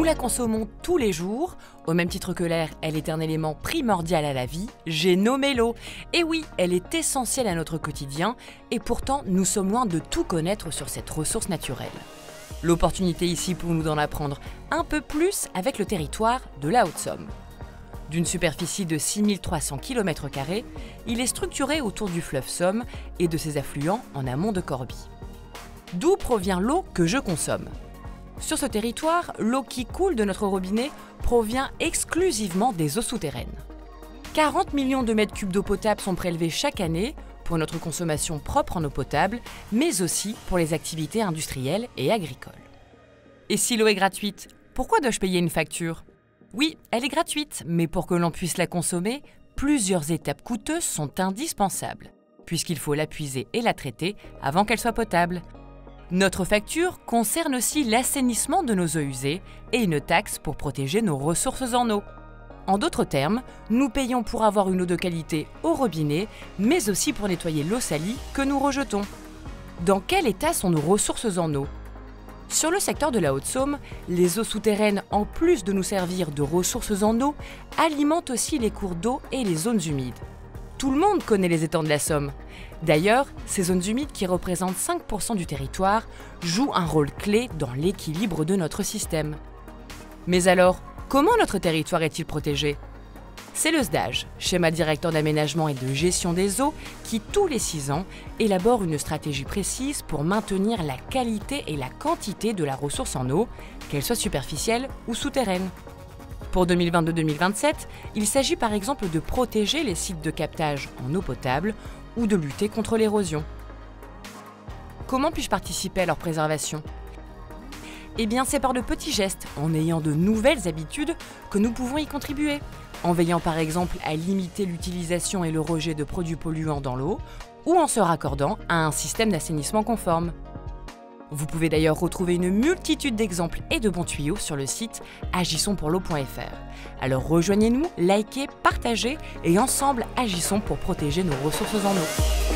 Nous la consommons tous les jours. Au même titre que l'air, elle est un élément primordial à la vie. J'ai nommé l'eau. Et oui, elle est essentielle à notre quotidien. Et pourtant, nous sommes loin de tout connaître sur cette ressource naturelle. L'opportunité ici pour nous d'en apprendre un peu plus avec le territoire de la Haute-Somme. D'une superficie de 6300 km², il est structuré autour du fleuve Somme et de ses affluents en amont de Corbie. D'où provient l'eau que je consomme? Sur ce territoire, l'eau qui coule de notre robinet provient exclusivement des eaux souterraines. 40 millions de mètres cubes d'eau potable sont prélevés chaque année pour notre consommation propre en eau potable, mais aussi pour les activités industrielles et agricoles. Et si l'eau est gratuite, pourquoi dois-je payer une facture? Oui, elle est gratuite, mais pour que l'on puisse la consommer, plusieurs étapes coûteuses sont indispensables, puisqu'il faut la puiser et la traiter avant qu'elle soit potable. Notre facture concerne aussi l'assainissement de nos eaux usées et une taxe pour protéger nos ressources en eau. En d'autres termes, nous payons pour avoir une eau de qualité au robinet, mais aussi pour nettoyer l'eau salie que nous rejetons. Dans quel état sont nos ressources en eau? Sur le secteur de la Haute-Saône, les eaux souterraines, en plus de nous servir de ressources en eau, alimentent aussi les cours d'eau et les zones humides. Tout le monde connaît les étangs de la Somme. D'ailleurs, ces zones humides qui représentent 5% du territoire jouent un rôle clé dans l'équilibre de notre système. Mais alors, comment notre territoire est-il protégé? C'est le SDAGE, schéma directeur d'aménagement et de gestion des eaux, qui tous les 6 ans élabore une stratégie précise pour maintenir la qualité et la quantité de la ressource en eau, qu'elle soit superficielle ou souterraine. Pour 2022-2027, il s'agit par exemple de protéger les sites de captage en eau potable ou de lutter contre l'érosion. Comment puis-je participer à leur préservation? Eh bien, c'est par de petits gestes, en ayant de nouvelles habitudes, que nous pouvons y contribuer. En veillant par exemple à limiter l'utilisation et le rejet de produits polluants dans l'eau, ou en se raccordant à un système d'assainissement conforme. Vous pouvez d'ailleurs retrouver une multitude d'exemples et de bons tuyaux sur le site agissonspourleau.fr. Alors rejoignez-nous, likez, partagez et ensemble agissons pour protéger nos ressources en eau.